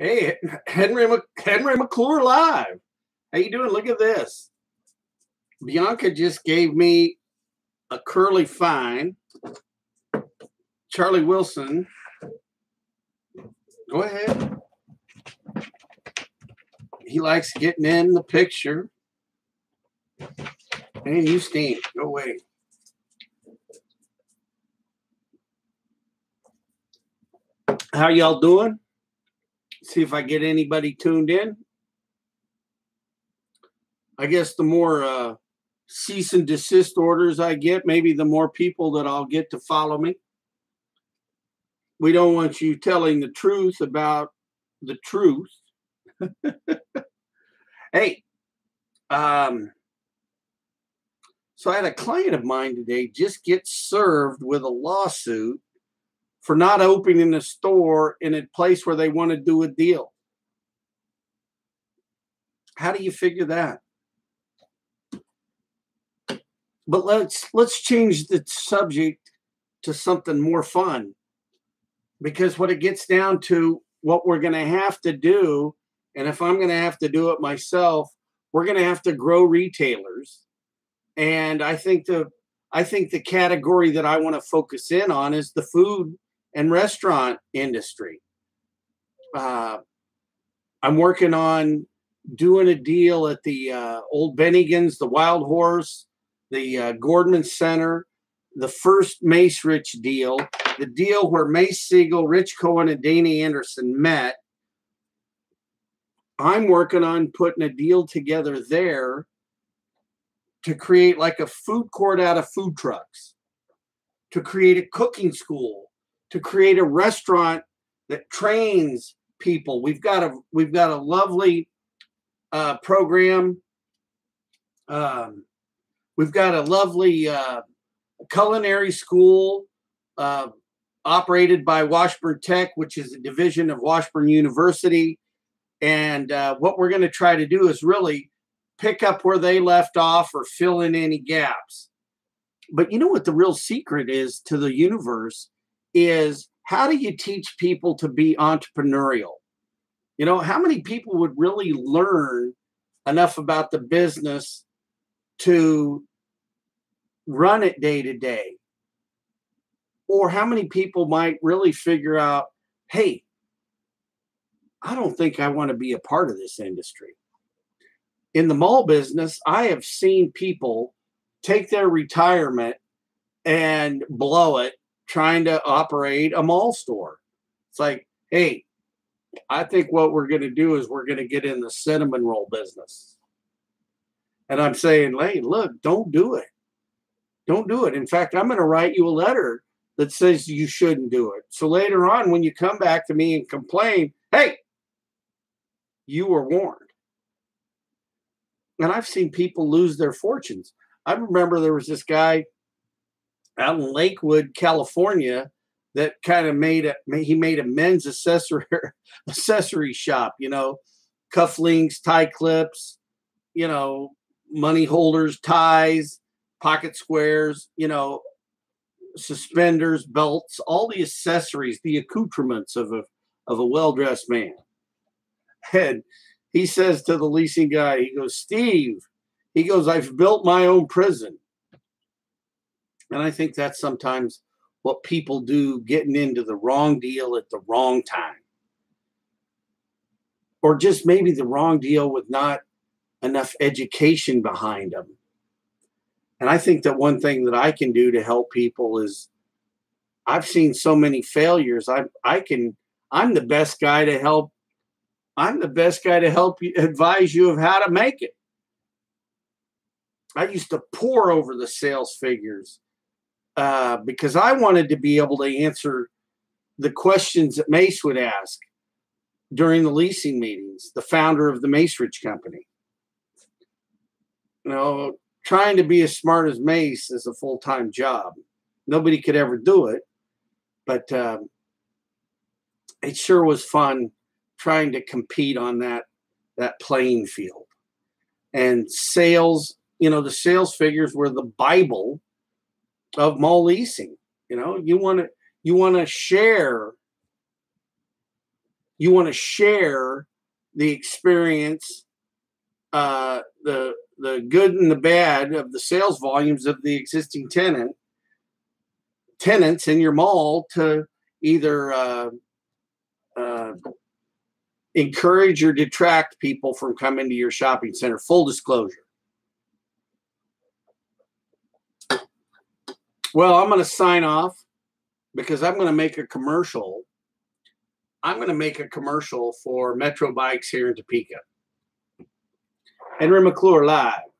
Hey, Henry McClure live. How you doing? Look at this. Bianca just gave me a curly fine. Charlie Wilson, go ahead. He likes getting in the picture. And you stink. Go away. How y'all doing? See if I get anybody tuned in. I guess the more cease and desist orders I get, maybe the more people that I'll get to follow me. We don't want you telling the truth about the truth. Hey, so I had a client of mine today just get served with a lawsuit for not opening a store in a place where they want to do a deal. How do you figure that? But let's change the subject to something more fun, because what it gets down to, what we're going to have to do, and if I'm going to have to do it myself, we're going to have to grow retailers. And I think the category that I want to focus in on is the food and restaurant industry. I'm working on doing a deal at the Old Bennigan's, the Wild Horse, the Gordman Center, the first Mace Rich deal, the deal where Mace Siegel, Rich Cohen, and Dana Anderson met. I'm working on putting a deal together there to create like a food court out of food trucks, to create a cooking school, to create a restaurant that trains people. We've got a lovely program. We've got a lovely culinary school operated by Washburn Tech, which is a division of Washburn University. And what we're going to try to do is really pick up where they left off or fill in any gaps. But you know what the real secret is to the universe is, how do you teach people to be entrepreneurial? You know, how many people would really learn enough about the business to run it day to day? Or how many people might really figure out, hey, I don't think I want to be a part of this industry. In the mall business, I have seen people take their retirement and blow it trying to operate a mall store. It's like, hey, I think what we're going to do is we're going to get in the cinnamon roll business. And I'm saying, hey, look, don't do it. Don't do it. In fact, I'm going to write you a letter that says you shouldn't do it. So later on, when you come back to me and complain, hey, you were warned. And I've seen people lose their fortunes. I remember there was this guy out in Lakewood, California, that kind of made a men's accessory shop, you know, cufflinks, tie clips, you know, money holders, ties, pocket squares, you know, suspenders, belts, all the accessories, the accoutrements of a well-dressed man. And he says to the leasing guy, he goes, Steve, he goes, I've built my own prison. And I think that's sometimes what people do, getting into the wrong deal at the wrong time. Or just maybe the wrong deal with not enough education behind them. And I think that one thing that I can do to help people is, I've seen so many failures. I'm the best guy to help. I'm the best guy to help you, advise you of how to make it. I used to pore over the sales figures because I wanted to be able to answer the questions that Mace would ask during the leasing meetings, the founder of the Mace Rich Company. You know, trying to be as smart as Mace is a full-time job. Nobody could ever do it, but it sure was fun trying to compete on that playing field. And sales, you know, the sales figures were the Bible of mall leasing. You know, you want to share You want to share the experience, the good and the bad of the sales volumes of the existing tenants in your mall to either encourage or detract people from coming to your shopping center. Full disclosure. Well, I'm going to sign off because I'm going to make a commercial. I'm going to make a commercial for Metro Bikes here in Topeka. Henry McClure live.